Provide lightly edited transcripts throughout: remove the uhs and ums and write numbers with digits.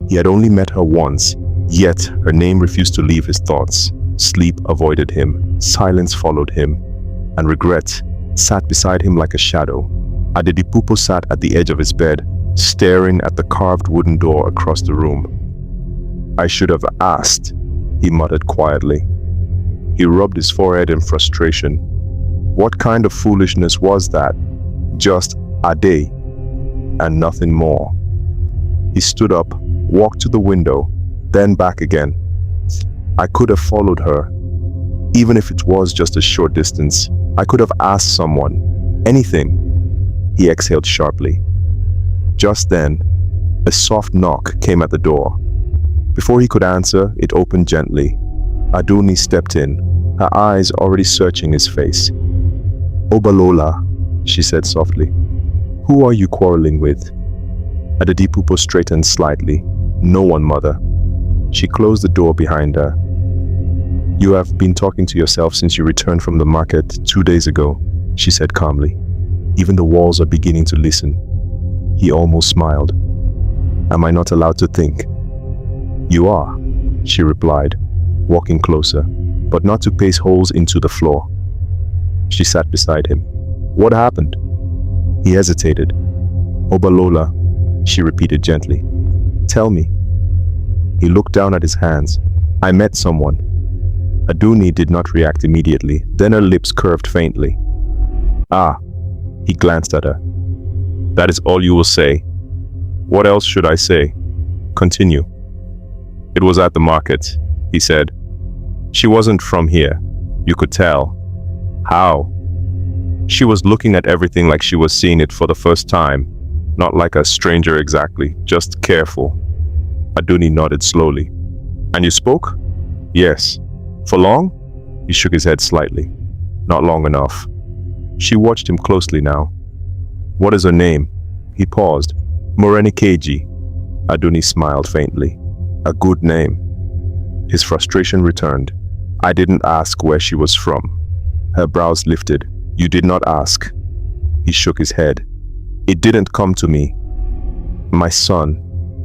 He had only met her once, yet her name refused to leave his thoughts. Sleep avoided him, silence followed him, and regret sat beside him like a shadow. Adedipupo sat at the edge of his bed, staring at the carved wooden door across the room. "I should have asked," he muttered quietly. He rubbed his forehead in frustration. What kind of foolishness was that? Just Ade, and nothing more. He stood up, walked to the window, then back again. I could have followed her, even if it was just a short distance. I could have asked someone, anything. He exhaled sharply. Just then, a soft knock came at the door. Before he could answer, it opened gently. Adunni stepped in, her eyes already searching his face. "Obalola," she said softly. "Who are you quarreling with?" Adedipupo straightened slightly. "No one, mother." She closed the door behind her. "You have been talking to yourself since you returned from the market 2 days ago," she said calmly. "Even the walls are beginning to listen." He almost smiled. "Am I not allowed to think?" "You are," she replied, walking closer, but not to pace holes into the floor. She sat beside him. "What happened?" He hesitated. "Obalola," she repeated gently. "Tell me." He looked down at his hands. "I met someone." Adunni did not react immediately, then her lips curved faintly. "Ah," he glanced at her. "That is all you will say? What else should I say? Continue." "It was at the market," he said. "She wasn't from here. You could tell." "How?" "She was looking at everything like she was seeing it for the first time. Not like a stranger exactly, just careful." Adunni nodded slowly. "And you spoke?" "Yes." "For long?" He shook his head slightly. "Not long enough." She watched him closely now. "What is her name?" He paused. "Morenikeji." Adunni smiled faintly. "A good name." His frustration returned. "I didn't ask where she was from." Her brows lifted. "You did not ask." He shook his head. "It didn't come to me." "My son,"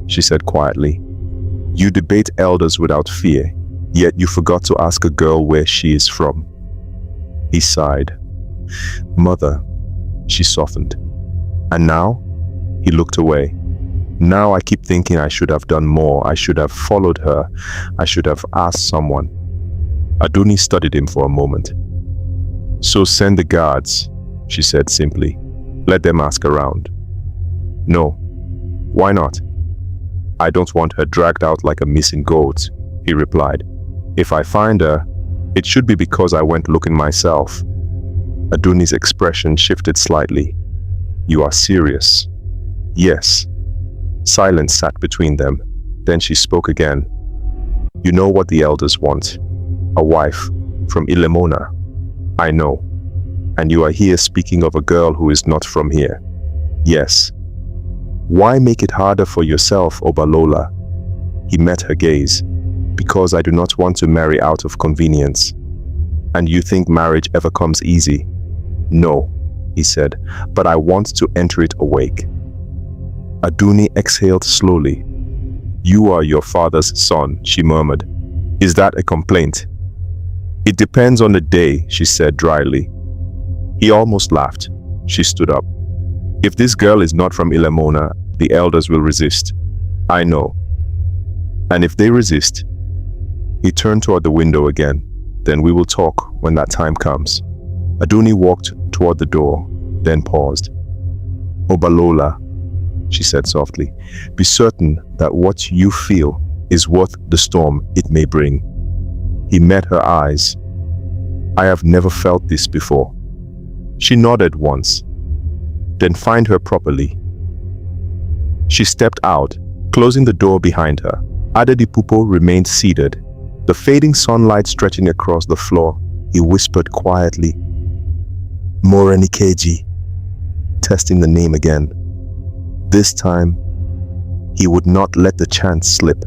she said quietly, "you debate elders without fear, yet you forgot to ask a girl where she is from." He sighed. "Mother," she softened. "And now?" He looked away. "Now I keep thinking I should have done more. I should have followed her. I should have asked someone." Adunni studied him for a moment. "So send the guards," she said simply. "Let them ask around." "No." "Why not?" "I don't want her dragged out like a missing goat," he replied. "If I find her, it should be because I went looking myself." Adunni's expression shifted slightly. "You are serious?" "Yes." Silence sat between them. Then she spoke again. "You know what the elders want. A wife from Ilemona." "I know. And you are here speaking of a girl who is not from here." "Yes." "Why make it harder for yourself, Obalola?" He met her gaze. "Because I do not want to marry out of convenience." "And you think marriage ever comes easy?" "No," he said, "but I want to enter it awake." Adunni exhaled slowly. "You are your father's son," she murmured. "Is that a complaint?" "It depends on the day," she said dryly. He almost laughed. She stood up. "If this girl is not from Ilemona, the elders will resist." "I know." "And if they resist?" He turned toward the window again. "Then we will talk when that time comes." Adunni walked toward the door, then paused. "Obalola," she said softly, "be certain that what you feel is worth the storm it may bring." He met her eyes. "I have never felt this before." She nodded once. "Then find her properly." She stepped out, closing the door behind her. Adedipupo remained seated, the fading sunlight stretching across the floor. He whispered quietly, "Morenikeji," testing the name again. This time, he would not let the chance slip.